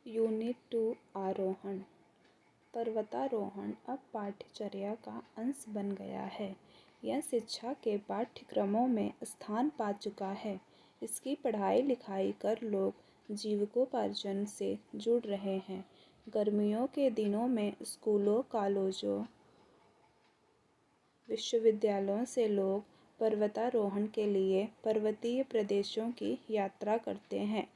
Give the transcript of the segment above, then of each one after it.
Unit 2 आरोहण। पर्वतारोहण अब पाठ्यचर्या का अंश बन गया है। यह शिक्षा के पाठ्यक्रमों में स्थान पा चुका है। इसकी पढ़ाई लिखाई कर लोग जीविकोपार्जन से जुड़ रहे हैं। गर्मियों के दिनों में स्कूलों, कॉलेजों, विश्वविद्यालयों से लोग पर्वतारोहण के लिए पर्वतीय प्रदेशों की यात्रा करते हैं।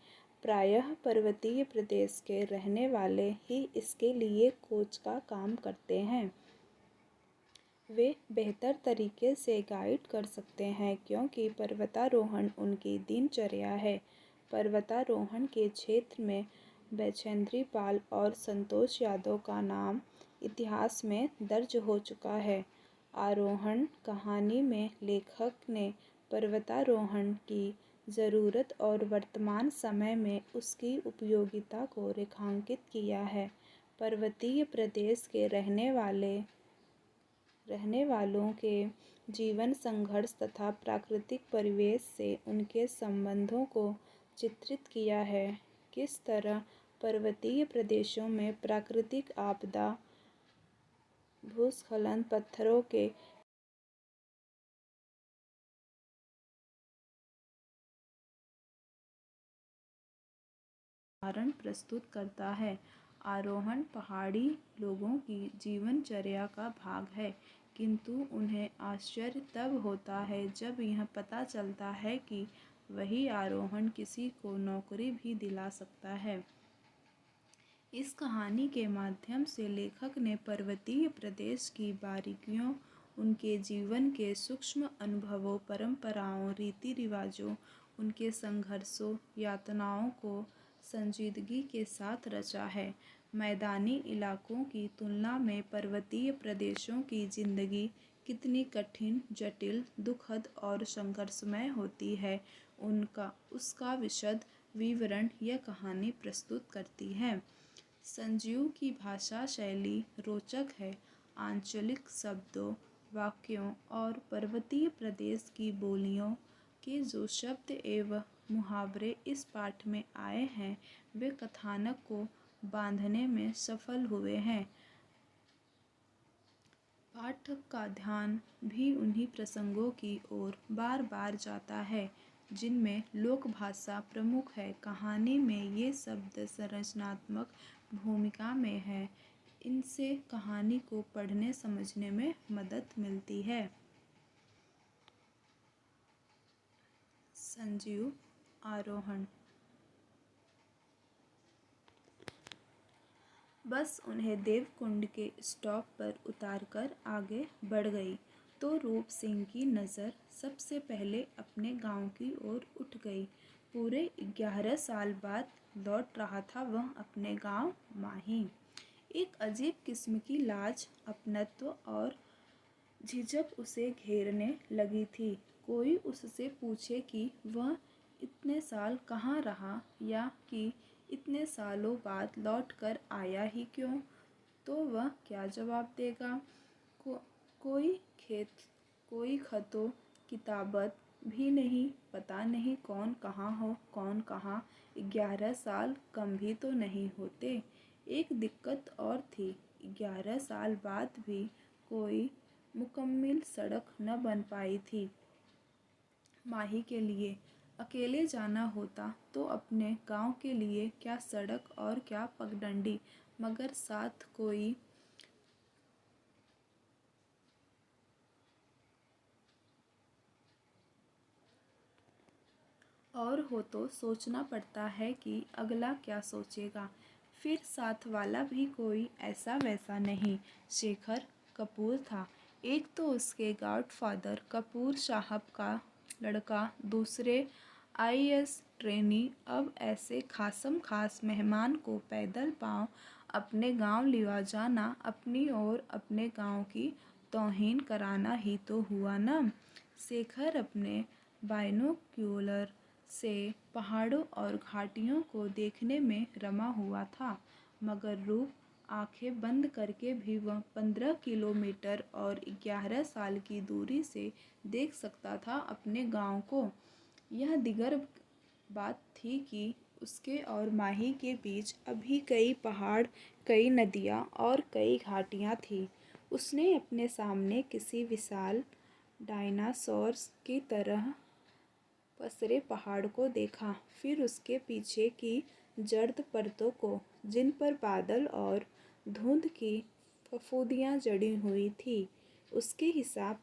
प्रायः पर्वतीय प्रदेश के रहने वाले ही इसके लिए कोच का काम करते हैं। वे बेहतर तरीके से गाइड कर सकते हैं क्योंकि पर्वतारोहण उनकी दिनचर्या है। पर्वतारोहण के क्षेत्र में बछेंद्री पाल और संतोष यादव का नाम इतिहास में दर्ज हो चुका है। आरोहण कहानी में लेखक ने पर्वतारोहण की ज़रूरत और वर्तमान समय में उसकी उपयोगिता को रेखांकित किया है। पर्वतीय प्रदेश के रहने वालों के जीवन, संघर्ष तथा प्राकृतिक परिवेश से उनके संबंधों को चित्रित किया है। किस तरह पर्वतीय प्रदेशों में प्राकृतिक आपदा, भूस्खलन, पत्थरों के उदाहरण प्रस्तुत करता है। आरोहण पहाड़ी लोगों की जीवनचर्या का भाग है, किंतु उन्हें आश्चर्य तब होता है जब यह पता चलता है कि वही आरोहण किसी को नौकरी भी दिला सकता है। इस कहानी के माध्यम से लेखक ने पर्वतीय प्रदेश की बारीकियों, उनके जीवन के सूक्ष्म अनुभवों, परंपराओं, रीति रिवाजों, उनके संघर्षों, यातनाओं को संजीदगी के साथ रचा है। मैदानी इलाकों की तुलना में पर्वतीय प्रदेशों की जिंदगी कितनी कठिन, जटिल, दुखद और संघर्षमय होती है, उसका विशद विवरण यह कहानी प्रस्तुत करती है। संजीव की भाषा शैली रोचक है। आंचलिक शब्दों, वाक्यों और पर्वतीय प्रदेश की बोलियों के जो शब्द एवं मुहावरे इस पाठ में आए हैं, वे कथानक को बांधने में सफल हुए हैं। पाठक का ध्यान भी उन्हीं प्रसंगों की ओर बार बार जाता है जिनमें लोक भाषा प्रमुख है। कहानी में ये शब्द संरचनात्मक भूमिका में है। इनसे कहानी को पढ़ने समझने में मदद मिलती है। संजीव आरोहण। बस उन्हें देवकुंड के स्टॉप पर उतारकर आगे बढ़ गई तो रूप सिंह की नज़र सबसे पहले अपने गांव की ओर उठ गई। पूरे 11 साल बाद लौट रहा था वह अपने गांव माही। एक अजीब किस्म की लाज, अपनत्व और झिझक उसे घेरने लगी थी। कोई उससे पूछे कि वह इतने साल कहाँ रहा या कि इतने सालों बाद लौट कर आया ही क्यों, तो वह क्या जवाब देगा। कोई खतो किताबत भी नहीं, पता नहीं कौन कहाँ हो, कौन कहाँ। 11 साल कम भी तो नहीं होते। एक दिक्कत और थी, 11 साल बाद भी कोई मुकम्मल सड़क न बन पाई थी। माही के लिए अकेले जाना होता तो अपने गांव के लिए क्या सड़क और क्या पगडंडी, मगर साथ कोई और हो तो सोचना पड़ता है कि अगला क्या सोचेगा। फिर साथ वाला भी कोई ऐसा वैसा नहीं, शेखर कपूर था। एक तो उसके गॉडफादर कपूर साहब का लड़का, दूसरे आईएएस ट्रेनी। अब ऐसे खासम खास मेहमान को पैदल पांव अपने गांव लिवा जाना, अपनी और अपने गांव की तौहीन कराना ही तो हुआ न। शेखर अपने बाइनोक्यूलर से पहाड़ों और घाटियों को देखने में रमा हुआ था, मगर रूप आंखें बंद करके भी वह 15 किलोमीटर और 11 साल की दूरी से देख सकता था अपने गांव को। यह दिगर बात थी कि उसके और माही के बीच अभी कई पहाड़, कई नदियाँ और कई घाटियाँ थीं। उसने अपने सामने किसी विशाल डायनासोर्स की तरह पसरे पहाड़ को देखा, फिर उसके पीछे की जर्द परतों को, जिन पर बादल और धुंध की फफूंदियाँ जड़ी हुई थी। उसके हिसाब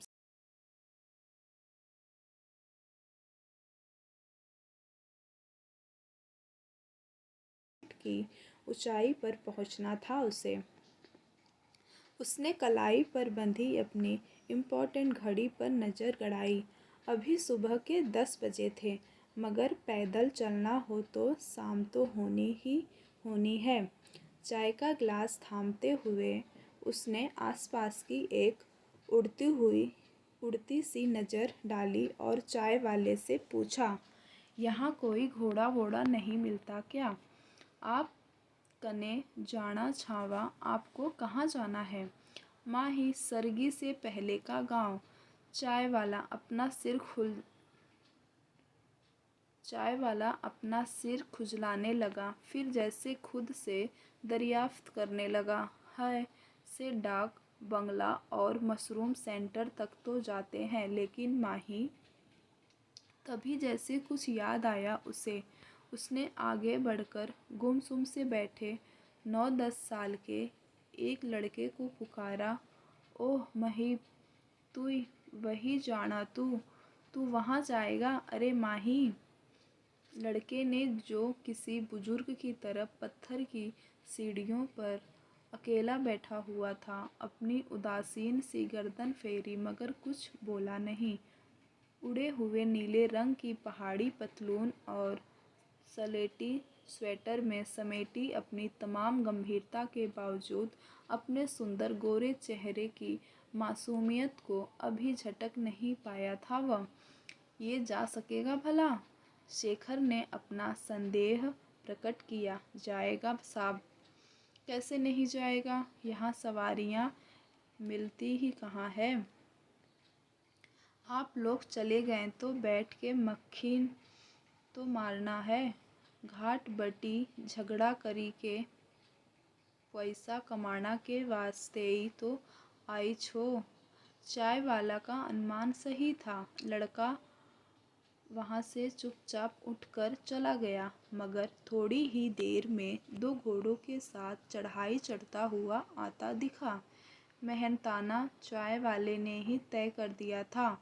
की ऊंचाई पर पहुंचना था उसे। उसने कलाई पर बंधी अपनी इम्पोर्टेंट घड़ी पर नज़र गड़ाई। अभी सुबह के 10 बजे थे, मगर पैदल चलना हो तो शाम तो होनी ही होनी है। चाय का ग्लास थामते हुए उसने आसपास की एक उड़ती सी नज़र डाली और चाय वाले से पूछा, यहाँ कोई घोड़ा वोड़ा नहीं मिलता क्या? आप कने जाना छावा, आपको कहाँ जाना है? माही, सरगी से पहले का गांव। चाय वाला अपना सिर खुजलाने लगा, फिर जैसे खुद से दरियाफ्त करने लगा, है से डाक बंगला और मशरूम सेंटर तक तो जाते हैं, लेकिन माही, तभी जैसे कुछ याद आया उसे। उसने आगे बढ़कर गुमसुम से बैठे 9-10 साल के एक लड़के को पुकारा, ओह महीप, तू वही जाना तू वहाँ जाएगा? अरे माही! लड़के ने, जो किसी बुजुर्ग की तरफ पत्थर की सीढ़ियों पर अकेला बैठा हुआ था, अपनी उदासीन सी गर्दन फेरी मगर कुछ बोला नहीं। उड़े हुए नीले रंग की पहाड़ी पतलून और सलेटी स्वेटर में समेटी अपनी तमाम गंभीरता के बावजूद अपने सुंदर गोरे चेहरे की मासूमियत को अभी झटक नहीं पाया था वह। ये जा सकेगा भला? शेखर ने अपना संदेह प्रकट किया। जाएगा साहब, कैसे नहीं जाएगा? यहाँ सवारियाँ मिलती ही कहाँ है। आप लोग चले गए तो बैठ के मक्खी तो मारना है। घाट बटी झगड़ा करी के पैसा कमाना के वास्ते ही तो आई छो। चाय वाला का अनुमान सही था। लड़का वहाँ से चुपचाप उठकर चला गया, मगर थोड़ी ही देर में 2 घोड़ों के साथ चढ़ाई चढ़ता हुआ आता दिखा। मेहनताना चाय वाले ने ही तय कर दिया था।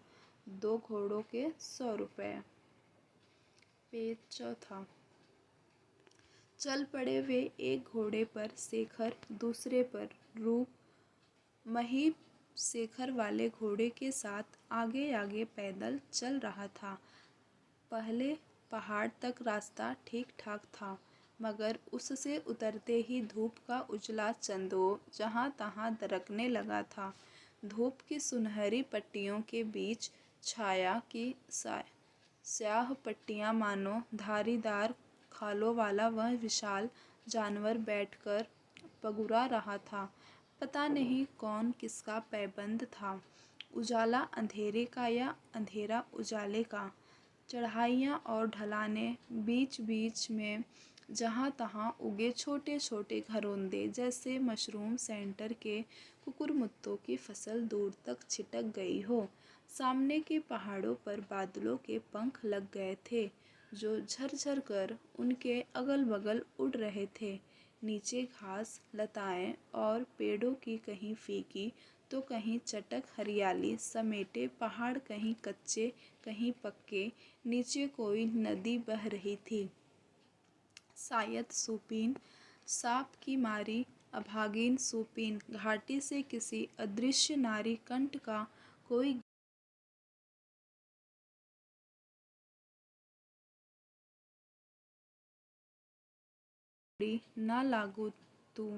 2 घोड़ों के 100 रुपये। पेज चौथा। चल पड़े वे, एक घोड़े पर शेखर, दूसरे पर रूप। महीप शेखर वाले घोड़े के साथ आगे आगे पैदल चल रहा था। पहले पहाड़ तक रास्ता ठीक ठाक था, मगर उससे उतरते ही धूप का उजला चंदोर जहाँ तहाँ दरकने लगा था। धूप की सुनहरी पट्टियों के बीच छाया की स्याह पट्टियाँ, मानो धारीदार खालों वाला वह विशाल जानवर बैठकर पगुरा रहा था। पता नहीं कौन किसका पैबंद था, उजाला अंधेरे का या अंधेरा उजाले का। चढ़ाइयाँ और ढलानें, बीच बीच में जहाँ तहाँ उगे छोटे छोटे घरौंदे, जैसे मशरूम सेंटर के कुकुरमुत्तों की फसल दूर तक छिटक गई हो। सामने के पहाड़ों पर बादलों के पंख लग गए थे, जो झरझर कर उनके अगल बगल उड़ रहे थे। नीचे घास, लताएं और पेड़ों की कहीं फीकी तो कहीं चटक हरियाली समेटे पहाड़ कहीं कच्चे कहीं पक्के। नीचे कोई नदी बह रही थी, शायद सूपीन, सांप की मारी अभागीन सूपीन। घाटी से किसी अदृश्य नारी कंठ का कोई ना लागू तू।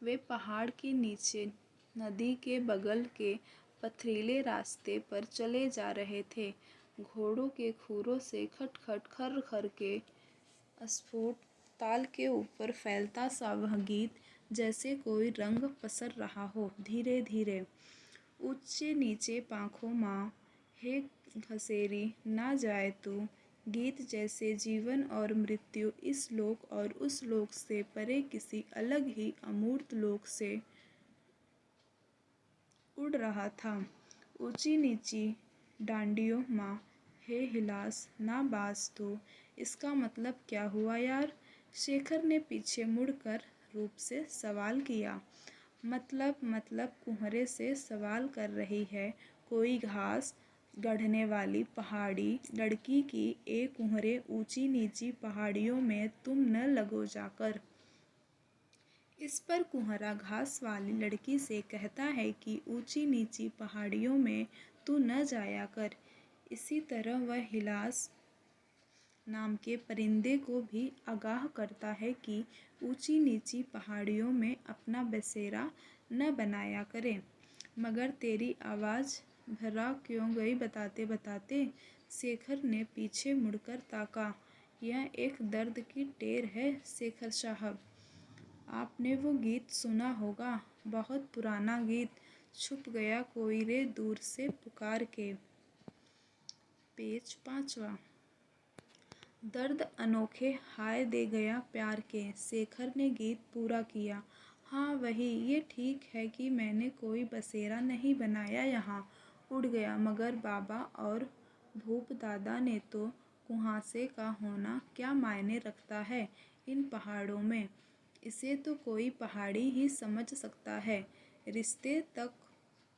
वे पहाड़ के नीचे नदी के बगल के पथरीले रास्ते पर चले जा रहे थे। घोड़ों के खुरों से खटखट खर खर के अस्फुट ताल के ऊपर फैलता सा वह गीत, जैसे कोई रंग पसर रहा हो धीरे धीरे। ऊंचे नीचे पाँखों माँ, हे घसेरी ना जाए तू, गीत जैसे जीवन और मृत्यु इस लोक और उस लोक से परे किसी अलग ही अमूर्त लोक से उड़ रहा था। ऊंची नीची डांडियों माँ हे हिलास ना बाज तो इसका मतलब क्या हुआ यार? शेखर ने पीछे मुड़कर रूप से सवाल किया। मतलब कुहरे से सवाल कर रही है कोई घास गढ़ने वाली पहाड़ी लड़की की ए कुहरे ऊंची नीची पहाड़ियों में तुम न लगो जाकर। इस पर कुंहरा घास वाली लड़की से कहता है कि ऊंची नीची पहाड़ियों में तू न जाया कर। इसी तरह वह हिलास नाम के परिंदे को भी आगाह करता है कि ऊंची नीची पहाड़ियों में अपना बसेरा न बनाया करे। मगर तेरी आवाज़ भर्रा क्यों गई बताते बताते? शेखर ने पीछे मुड़कर ताका। यह एक दर्द की टेर है शेखर साहब। आपने वो गीत सुना होगा, बहुत पुराना गीत, छुप गया कोई रे दूर से पुकार के। पेज 5वां। दर्द अनोखे हाय दे गया प्यार के। शेखर ने गीत पूरा किया। हाँ वही, ये ठीक है कि मैंने कोई बसेरा नहीं बनाया यहाँ, उड़ गया। मगर बाबा और भूप दादा ने तो कुहासे का होना क्या मायने रखता है इन पहाड़ों में? इसे तो कोई पहाड़ी ही समझ सकता है। रिश्ते तक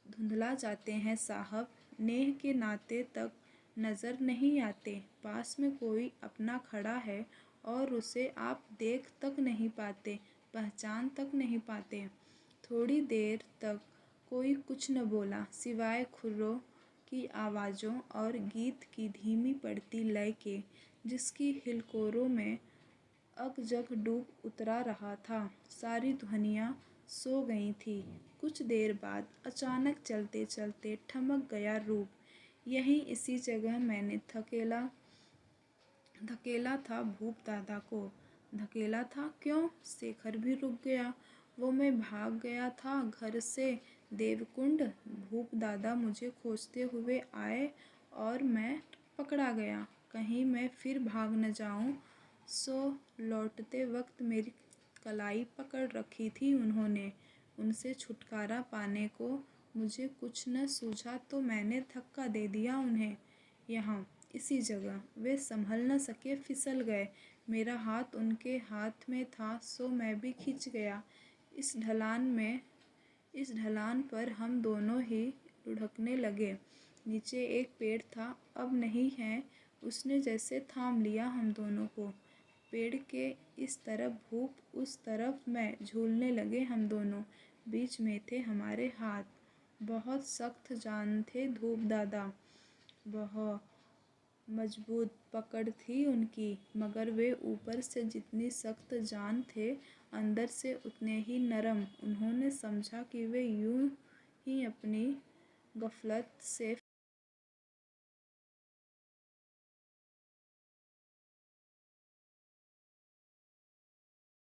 धुंधला जाते हैं साहब, नेह के नाते तक नज़र नहीं आते। पास में कोई अपना खड़ा है और उसे आप देख तक नहीं पाते, पहचान तक नहीं पाते। थोड़ी देर तक कोई कुछ न बोला सिवाय खुर्रों की आवाज़ों और गीत की धीमी पड़ती लय के, जिसकी हिलकोरों में अकजक डूब उतरा रहा था। सारी ध्वनियाँ सो गई थी। कुछ देर बाद अचानक चलते चलते ठमक गया रूप। यहीं इसी जगह मैंने धकेला था भूप दादा को। धकेला था? क्यों? शेखर भी रुक गया। वो मैं भाग गया था घर से देवकुंड। भूप दादा मुझे खोजते हुए आए और मैं पकड़ा गया। कहीं मैं फिर भाग न जाऊं, सो लौटते वक्त मेरी कलाई पकड़ रखी थी उन्होंने। उनसे छुटकारा पाने को मुझे कुछ न सूझा तो मैंने धक्का दे दिया उन्हें। यहाँ इसी जगह वे संभल न सके, फिसल गए। मेरा हाथ उनके हाथ में था सो मैं भी खिंच गया। इस ढलान पर हम दोनों ही लुढ़कने लगे। नीचे एक पेड़ था, अब नहीं है। उसने जैसे थाम लिया हम दोनों को। पेड़ के इस तरफ भूप, उस तरफ मैं, झूलने लगे हम दोनों। बीच में थे हमारे हाथ। बहुत सख्त जान थे धूप दादा, बहुत मजबूत पकड़ थी उनकी। मगर वे ऊपर से जितनी सख्त जान थे, अंदर से उतने ही नरम। उन्होंने समझा कि वे यूं ही अपनी गफलत से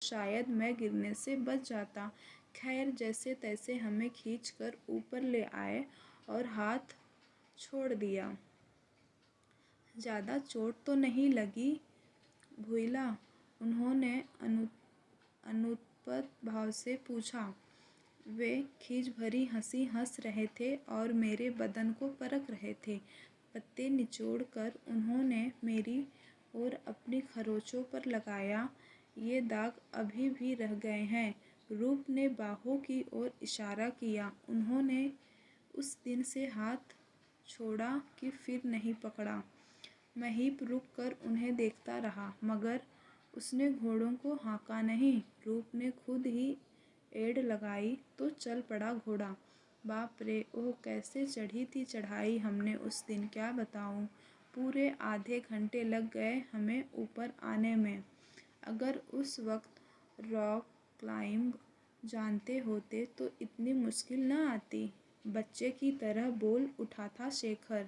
शायद मैं गिरने से बच जाता। खैर जैसे तैसे हमें खींचकर ऊपर ले आए और हाथ छोड़ दिया। ज़्यादा चोट तो नहीं लगी भूइला? उन्होंने अनुत्पत भाव से पूछा। वे खीज भरी हंसी हंस रहे थे और मेरे बदन को परख रहे थे। पत्ते निचोड़कर उन्होंने मेरी ओर अपनी खरोंचों पर लगाया। ये दाग अभी भी रह गए हैं। रूप ने बाहों की ओर इशारा किया। उन्होंने उस दिन से हाथ छोड़ा कि फिर नहीं पकड़ा। महीप रुक कर उन्हें देखता रहा, मगर उसने घोड़ों को हाँका नहीं। रूप ने खुद ही एड़ लगाई तो चल पड़ा घोड़ा। बाप रे, ओह कैसे चढ़ी थी चढ़ाई हमने उस दिन, क्या बताऊं। पूरे आधे घंटे लग गए हमें ऊपर आने में। अगर उस वक्त रॉक क्लाइंब जानते होते तो इतनी मुश्किल न आती। बच्चे की तरह बोल उठा था शेखर।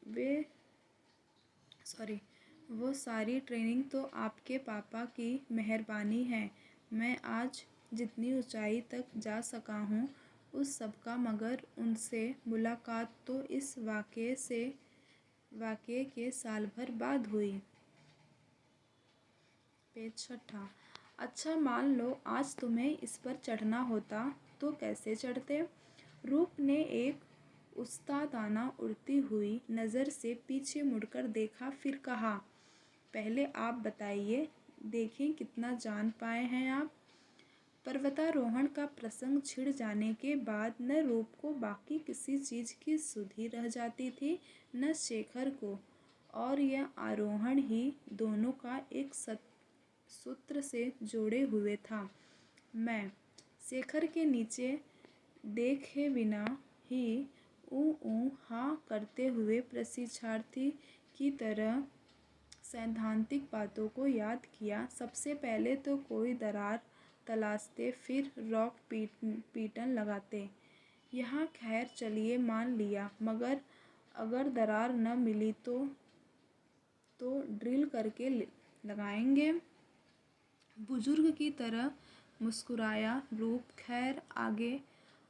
वे वो सारी ट्रेनिंग तो आपके पापा की मेहरबानी है। मैं आज जितनी ऊंचाई तक जा सका हूँ उस सब का। मगर उनसे मुलाकात तो इस वाक़ये से वाक़ये के साल भर बाद हुई। पेज 6। अच्छा मान लो आज तुम्हें इस पर चढ़ना होता तो कैसे चढ़ते? रूप ने एक उस्तादाना उड़ती हुई नज़र से पीछे मुड़कर देखा, फिर कहा, पहले आप बताइए, देखें कितना जान पाए हैं आप। पर्वतारोहण का प्रसंग छिड़ जाने के बाद न रूप को बाकी किसी चीज़ की सुध ही रह जाती थी, न शेखर को, और यह आरोहण ही दोनों का एक सूत्र से जोड़े हुए था। मैं शेखर के नीचे देखे बिना ही ऊ हाँ करते हुए प्रशिक्षार्थी की तरह सैद्धांतिक बातों को याद किया। सबसे पहले तो कोई दरार तलाशते, फिर रॉक पीटन लगाते। यहाँ खैर चलिए मान लिया, मगर अगर दरार न मिली तो ड्रिल करके लगाएंगे। बुजुर्ग की तरह मुस्कुराया रूप। खैर आगे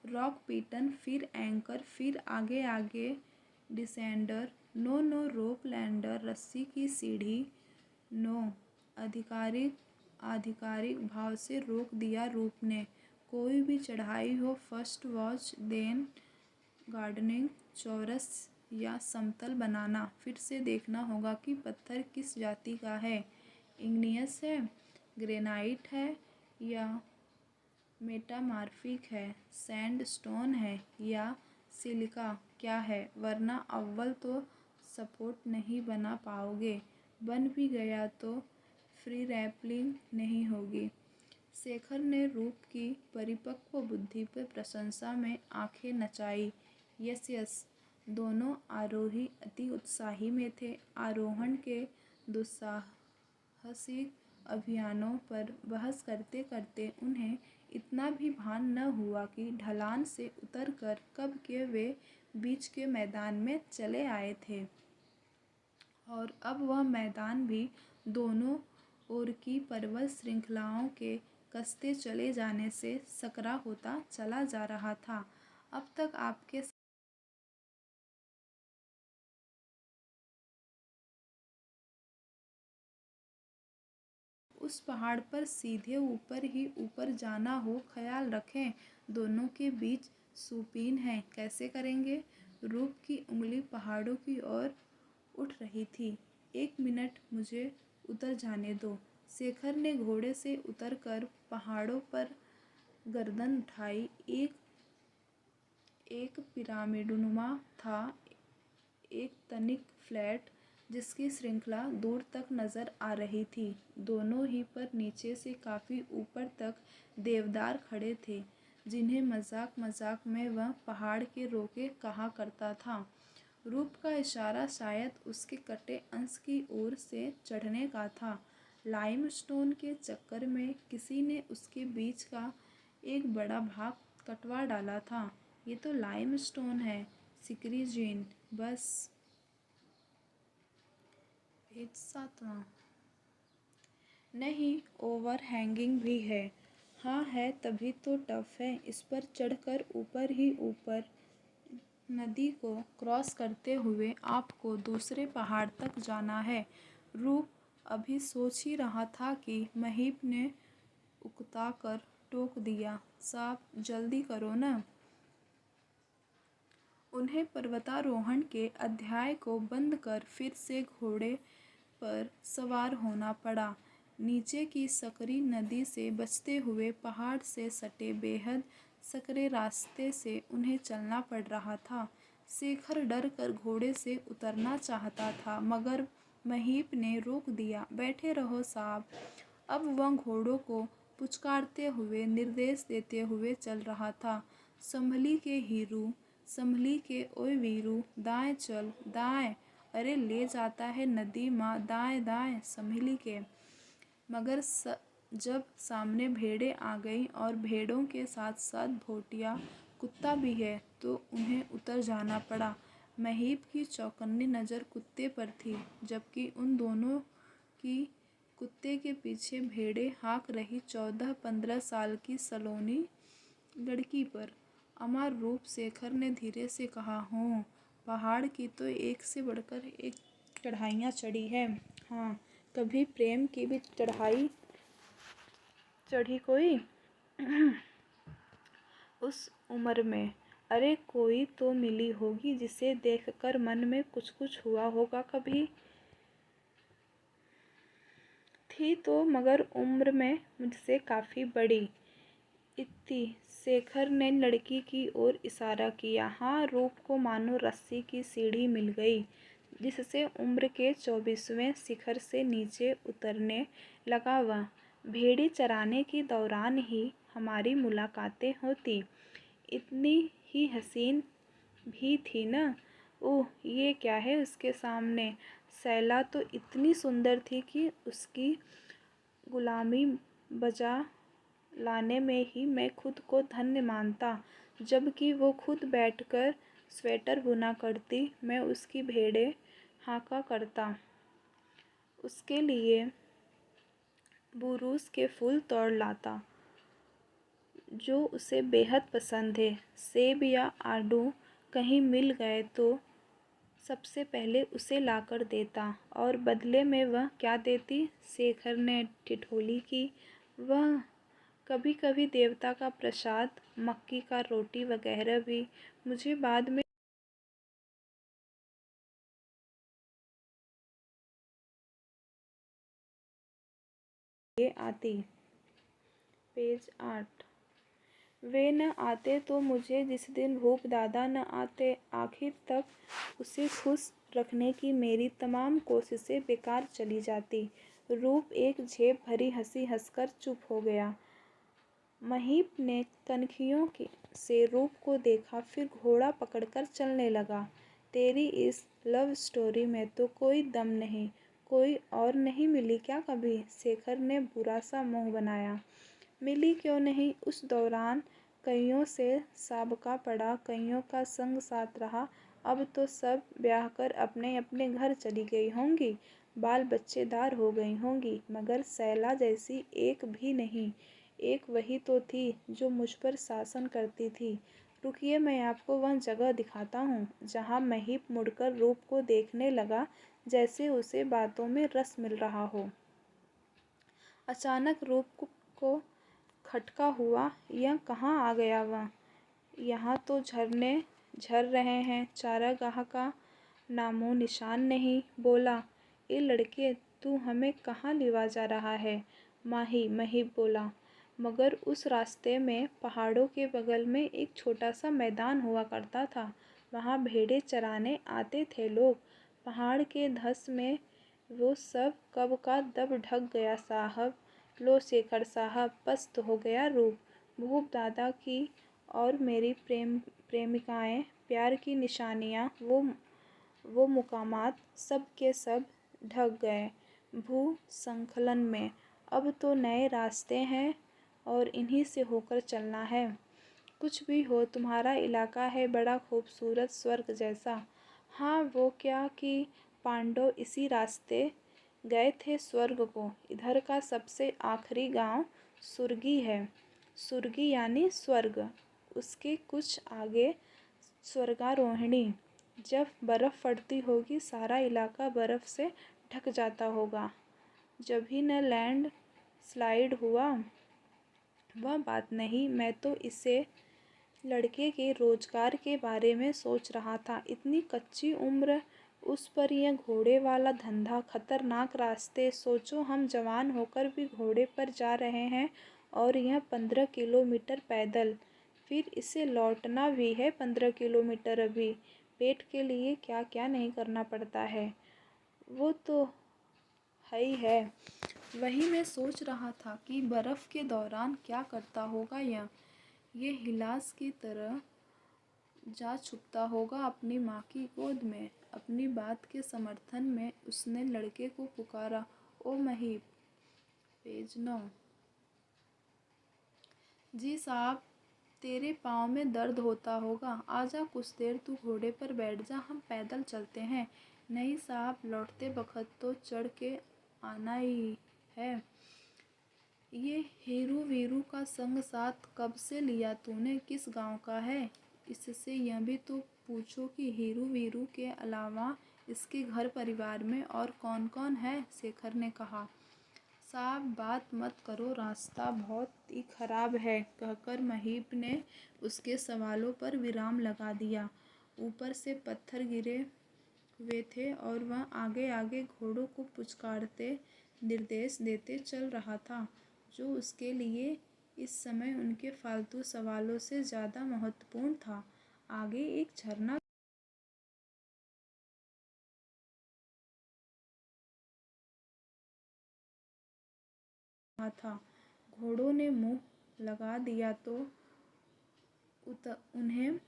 रॉक पीटन, फिर एंकर, फिर आगे आगे डिसेंडर। नो रोप लैंडर, रस्सी की सीढ़ी। नो। आधिकारिक भाव से रोक दिया रूप ने। कोई भी चढ़ाई हो, फर्स्ट वॉच, देन गार्डनिंग, चौरस या समतल बनाना। फिर से देखना होगा कि पत्थर किस जाति का है, इग्नियस है, ग्रेनाइट है या मेटामार्फिक है, सैंडस्टोन है या सिलिका क्या है, वरना अव्वल तो सपोर्ट नहीं बना पाओगे, बन भी गया तो फ्री रैपलिंग नहीं होगी। शेखर ने रूप की परिपक्व बुद्धि पर प्रशंसा में आंखें नचाई। यस। दोनों आरोही अति उत्साही में थे। आरोहण के दुस्साहसिक अभियानों पर बहस करते करते उन्हें इतना भी भान न हुआ कि ढलान से उतरकर कब के वे बीच के मैदान में चले आए थे, और अब वह मैदान भी दोनों ओर की पर्वत श्रृंखलाओं के कसते चले जाने से सकरा होता चला जा रहा था। अब तक आपके उस पहाड़ पर सीधे ऊपर ही ऊपर जाना हो, ख्याल रखें दोनों के बीच सुपीन है, कैसे करेंगे? रूप की उंगली पहाड़ों की ओर उठ रही थी। 1 मिनट मुझे उतर जाने दो। शेखर ने घोड़े से उतरकर पहाड़ों पर गर्दन उठाई। एक पिरामिडनुमा था, एक तनिक फ्लैट, जिसकी श्रृंखला दूर तक नजर आ रही थी। दोनों ही पर नीचे से काफी ऊपर तक देवदार खड़े थे, जिन्हें मजाक मजाक में वह पहाड़ के रोके कहा करता था। रूप का इशारा शायद उसके कटे अंश की ओर से चढ़ने का था। लाइमस्टोन के चक्कर में किसी ने उसके बीच का एक बड़ा भाग कटवा डाला था। ये तो लाइमस्टोन है, सिकरी जीन, बस। पेज 7। नहीं, ओवर हैंगिंग भी है। हाँ है, तभी तो टफ है। इस पर चढ़कर ऊपर ही ऊपर नदी को क्रॉस करते हुए आपको दूसरे पहाड़ तक जाना है। रूप अभी सोच ही रहा था कि महीप ने उकताकर टोक दिया, साहब जल्दी करो न। उन्हें पर्वतारोहण के अध्याय को बंद कर फिर से घोड़े पर सवार होना पड़ा। नीचे की सकरी नदी से बचते हुए पहाड़ से सटे बेहद सकरे रास्ते से उन्हें चलना पड़ रहा था। शेखर डर कर घोड़े से उतरना चाहता था, मगर महीप ने रोक दिया। बैठे रहो साहब। अब वह घोड़ों को पुचकारते हुए निर्देश देते हुए चल रहा था। संभली के हीरू, संभली के ओए वीरू, दाएं चल, दाएं, अरे ले जाता है नदी माँ, दाएं दाएं, संभली के। मगर जब सामने भेड़ें आ गईं और भेड़ों के साथ साथ भोटिया कुत्ता भी है, तो उन्हें उतर जाना पड़ा। महीप की चौकन्नी नज़र कुत्ते पर थी, जबकि उन दोनों की कुत्ते के पीछे भेड़ें हाँक रही 14-15 साल की सलोनी लड़की पर। अमर रूप, शेखर ने धीरे से कहा, हो पहाड़ की तो एक से बढ़कर एक चढ़ाइयाँ चढ़ी है। हाँ, कभी प्रेम की भी चढ़ाई चढ़ी कोई उस उम्र में। अरे कोई तो मिली होगी जिसे देखकर मन में कुछ कुछ हुआ होगा कभी। थी तो मगर उम्र में मुझसे काफ़ी बड़ी। इतनी शेखर ने लड़की की ओर इशारा किया। हाँ, रूप को मानो रस्सी की सीढ़ी मिल गई जिससे उम्र के 24वें शिखर से नीचे उतरने लगा वह। भेड़ी चराने के दौरान ही हमारी मुलाकातें होती। इतनी ही हसीन भी थी न। ओह, ये क्या है उसके सामने। सैला तो इतनी सुंदर थी कि उसकी गुलामी बजा लाने में ही मैं खुद को धन्य मानता। जबकि वो खुद बैठकर स्वेटर बुना करती, मैं उसकी भेड़ें हाँका करता। उसके लिए बुरूस के फूल तोड़ लाता जो उसे बेहद पसंद है। सेब या आड़ू कहीं मिल गए तो सबसे पहले उसे लाकर देता। और बदले में वह क्या देती? शेखर ने ठिठोली की। वह कभी कभी देवता का प्रसाद, मक्की का रोटी वगैरह भी। मुझे बाद में ये आती। पेज 8। वे न आते तो मुझे जिस दिन भूप दादा न आते, आखिर तक उसे खुश रखने की मेरी तमाम कोशिशें बेकार चली जाती। रूप एक झेप भरी हंसी हंसकर चुप हो गया। महीप ने कनखियों से रूप को देखा, फिर घोड़ा पकड़कर चलने लगा। तेरी इस लव स्टोरी में तो कोई दम नहीं। कोई और नहीं मिली क्या कभी? शेखर ने बुरा सा मुंह बनाया। मिली क्यों नहीं। उस दौरान कईयों से साबका पड़ा, कईयों का संग साथ रहा। अब तो सब ब्याह कर अपने अपने घर चली गई होंगी, बाल बच्चेदार हो गई होंगी, मगर सैला जैसी एक भी नहीं। एक वही तो थी जो मुझ पर शासन करती थी। रुकिए, मैं आपको वह जगह दिखाता हूँ। जहाँ महीप मुड़कर रूप को देखने लगा जैसे उसे बातों में रस मिल रहा हो। अचानक रूप को खटका हुआ। यह कहाँ आ गया वह? यहाँ तो झरने झर रहे हैं, चारागाह का नामो निशान नहीं। बोला, ए लड़के, तू हमें कहाँ लिवा जा रहा है? महीप बोला। मगर उस रास्ते में पहाड़ों के बगल में एक छोटा सा मैदान हुआ करता था। वहाँ भेड़ें चराने आते थे लोग। पहाड़ के धस में वो सब कब का दब ढक गया साहब। लो शेखर साहब, पस्त हो गया रूप। भूप दादा की और मेरी प्रेमिकाएं, प्यार की निशानियाँ, वो मुकामात सब के सब ढक गए भू संखलन में। अब तो नए रास्ते हैं और इन्हीं से होकर चलना है। कुछ भी हो, तुम्हारा इलाका है बड़ा खूबसूरत, स्वर्ग जैसा। हाँ, वो क्या कि पांडव इसी रास्ते गए थे स्वर्ग को। इधर का सबसे आखिरी गांव सुरगी है। सुरगी यानी स्वर्ग। उसके कुछ आगे स्वर्गारोहिणी। जब बर्फ़ पड़ती होगी सारा इलाका बर्फ़ से ढक जाता होगा। जब ही न लैंड स्लाइड हुआ। वह बात नहीं, मैं तो इसे लड़के के रोजगार के बारे में सोच रहा था। इतनी कच्ची उम्र, उस पर यह घोड़े वाला धंधा, खतरनाक रास्ते। सोचो, हम जवान होकर भी घोड़े पर जा रहे हैं और यह 15 किलोमीटर पैदल। फिर इसे लौटना भी है 15 किलोमीटर। अभी पेट के लिए क्या क्या नहीं करना पड़ता है। वो तो है ही है। वही मैं सोच रहा था कि बर्फ़ के दौरान क्या करता होगा यह। ये हिलास की तरह जा छुपता होगा अपनी माँ की गोद में। अपनी बात के समर्थन में उसने लड़के को पुकारा, ओ महीप। पेज 9। जी साहब, तेरे पाँव में दर्द होता होगा। आजा, कुछ देर तू घोड़े पर बैठ जा, हम पैदल चलते हैं। नहीं साहब, लौटते बखत तो चढ़ के आना ही है। ये हीरू वीरू का संग साथ कब से लिया तूने? किस गांव का है? इससे यह भी तो पूछो कि हीरू वीरू के अलावा इसके घर परिवार में और कौन कौन है, शेखर ने कहा। साहब बात मत करो, रास्ता बहुत ही खराब है, कहकर महीप ने उसके सवालों पर विराम लगा दिया। ऊपर से पत्थर गिरे हुए थे और वह आगे आगे घोड़ों को पुचकारते निर्देश देते चल रहा था, जो उसके लिए इस समय उनके फालतू सवालों से ज़्यादा महत्वपूर्ण था। आगे एक झरना था। घोड़ों ने मुंह लगा दिया तो उन्हें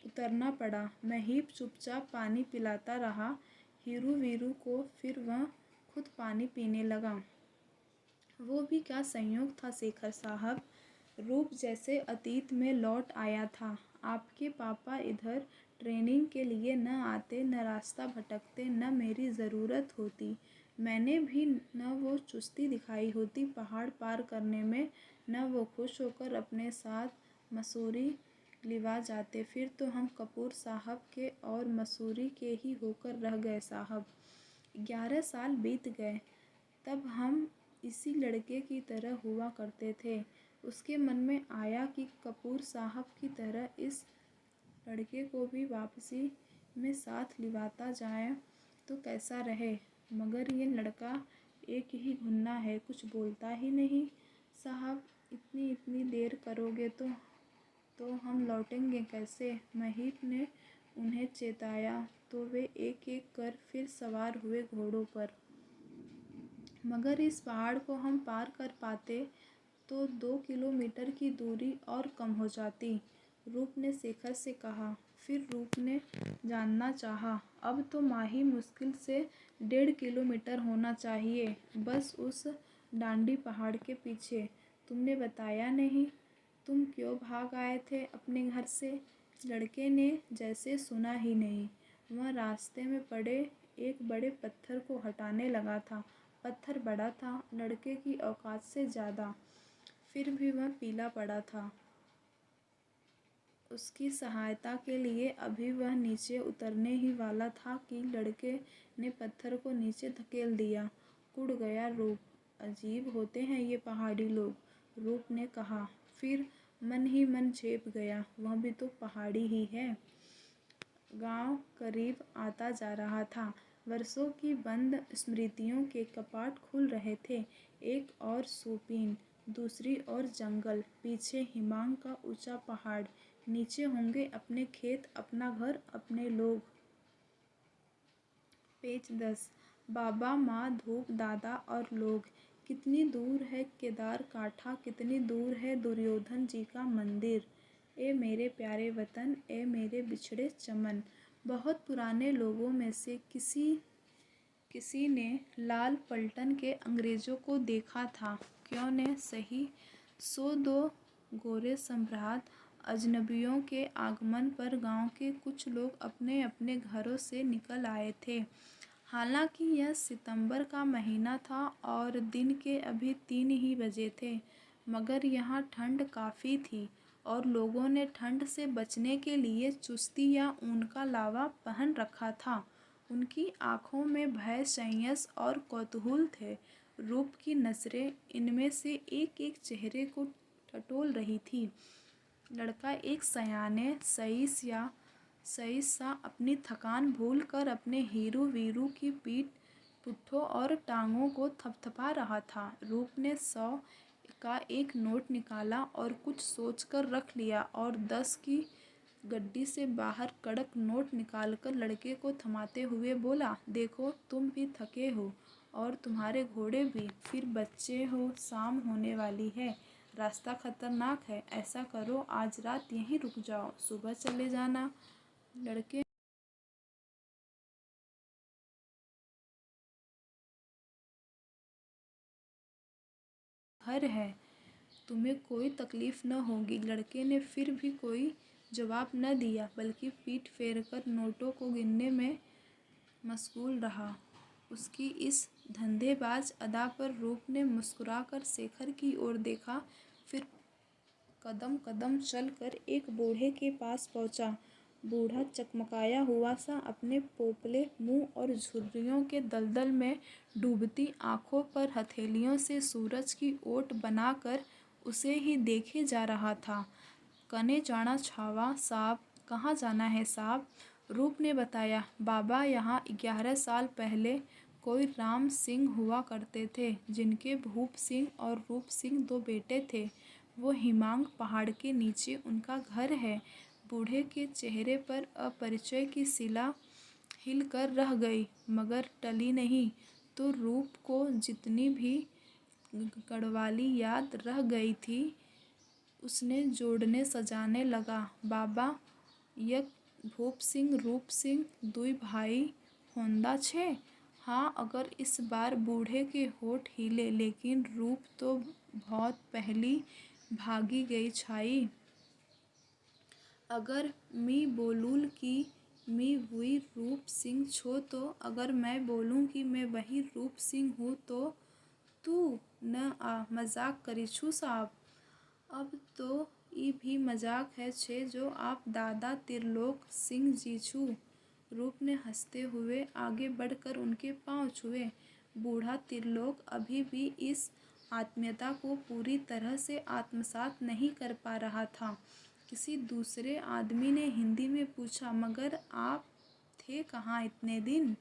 उतरना पड़ा। महीप चुपचाप पानी पिलाता रहा हीरू वीरू को, फिर वह खुद पानी पीने लगा। वो भी क्या संयोग था शेखर साहब, रूप जैसे अतीत में लौट आया था। आपके पापा इधर ट्रेनिंग के लिए न आते, न रास्ता भटकते, न मेरी ज़रूरत होती, मैंने भी न वो चुस्ती दिखाई होती पहाड़ पार करने में, न वो खुश होकर अपने साथ मसूरी लिवा जाते। फिर तो हम कपूर साहब के और मसूरी के ही होकर रह गए साहब। 11 साल बीत गए, तब हम इसी लड़के की तरह हुआ करते थे। उसके मन में आया कि कपूर साहब की तरह इस लड़के को भी वापसी में साथ लिवाता जाए तो कैसा रहे, मगर ये लड़का एक ही घुन्ना है, कुछ बोलता ही नहीं। साहब इतनी देर करोगे तो हम लौटेंगे कैसे, महीप ने उन्हें चेताया तो वे एक एक कर फिर सवार हुए घोड़ों पर। मगर इस पहाड़ को हम पार कर पाते तो 2 किलोमीटर की दूरी और कम हो जाती, रूप ने शेखर से कहा। फिर रूप ने जानना चाहा। अब तो माही मुश्किल से 1.5 किलोमीटर होना चाहिए, बस उस डांडी पहाड़ के पीछे। तुमने बताया नहीं, तुम क्यों भाग आए थे अपने घर से? लड़के ने जैसे सुना ही नहीं। वह रास्ते में पड़े एक बड़े पत्थर को हटाने लगा था। पत्थर बड़ा था, लड़के की औकात से ज़्यादा, फिर भी वह पीला पड़ा था। उसकी सहायता के लिए अभी वह नीचे उतरने ही वाला था कि लड़के ने पत्थर को नीचे धकेल दिया। कुड़ गया रूप। अजीब होते हैं ये पहाड़ी लोग, रूप ने कहा, फिर मन ही मन झेप गया, वह भी तो पहाड़ी ही है। गांव करीब आता जा रहा था। वर्षों की बंद स्मृतियों के कपाट खुल रहे थे। एक और सोपीन, दूसरी ओर जंगल, पीछे हिमांग का ऊंचा पहाड़, नीचे होंगे अपने खेत, अपना घर, अपने लोग। पेज 10। बाबा, माँ, धूप, दादा और लोग। कितनी दूर है केदार काठा, कितनी दूर है दुर्योधन जी का मंदिर। ए मेरे प्यारे वतन, ए मेरे बिछड़े चमन। बहुत पुराने लोगों में से किसी ने लाल पलटन के अंग्रेज़ों को देखा था, क्यों ने सही। 102 गोरे सम्राट अजनबियों के आगमन पर गांव के कुछ लोग अपने अपने घरों से निकल आए थे। हालांकि यह सितंबर का महीना था और दिन के अभी 3 ही बजे थे, मगर यहाँ ठंड काफ़ी थी और लोगों ने ठंड से बचने के लिए चुस्ती या ऊन का लावा पहन रखा था। उनकी आँखों में भय, संयस और कौतूहल थे। रूप की नज़रें इनमें से एक एक चेहरे को टटोल रही थी। लड़का एक सयाने सईस सा अपनी थकान भूल कर अपने हीरू वीरू की पीठ, पुट्ठों और टांगों को थपथपा रहा था। रूप ने 100 का एक नोट निकाला और कुछ सोचकर रख लिया और 10 की गड्डी से बाहर कड़क नोट निकालकर लड़के को थमाते हुए बोला, देखो तुम भी थके हो और तुम्हारे घोड़े भी, फिर बच्चे हो, शाम होने वाली है, रास्ता खतरनाक है, ऐसा करो आज रात यहीं रुक जाओ, सुबह चले जाना। लड़के घर है, तुम्हें कोई तकलीफ़ न होगी। लड़के ने फिर भी कोई जवाब न दिया, बल्कि पीठ फेरकर नोटों को गिनने में मशगूल रहा। उसकी इस धंधेबाज अदा पर रूप ने मुस्कुराकर शेखर की ओर देखा, फिर कदम कदम चलकर एक बूढ़े के पास पहुंचा। बूढ़ा चकमकाया हुआ सा अपने पोपले मुंह और झुर्रियों के दलदल में डूबती आंखों पर हथेलियों से सूरज की ओट बनाकर उसे ही देखे जा रहा था। कने जाना छावा साहब, कहाँ जाना है साहब? रूप ने बताया, बाबा यहाँ 11 साल पहले कोई राम सिंह हुआ करते थे, जिनके भूप सिंह और रूप सिंह 2 बेटे थे। वो हिमांग पहाड़ के नीचे उनका घर है। बूढ़े के चेहरे पर अपरिचय की सिला हिल कर रह गई, मगर टली नहीं। तो रूप को जितनी भी गढ़वाली याद रह गई थी, उसने जोड़ने सजाने लगा। बाबा, यक भूप सिंह रूप सिंह दुई भाई होंदा छे? हाँ, अगर इस बार बूढ़े के होठ हिले, लेकिन रूप तो बहुत पहली भागी गई छाई। अगर मी बोलूल कि मी वही रूप सिंह छो, तो अगर मैं बोलूँ कि मैं वही रूप सिंह हूँ, तो तू न मजाक करी छू साहब। अब तो ई भी मजाक है छे जो आप दादा त्रिलोक सिंह जी छू। रूप ने हंसते हुए आगे बढ़कर उनके पांव छुए। बूढ़ा त्रिलोक अभी भी इस आत्मीयता को पूरी तरह से आत्मसात नहीं कर पा रहा था। किसी दूसरे आदमी ने हिंदी में पूछा, मगर आप थे कहाँ इतने दिन?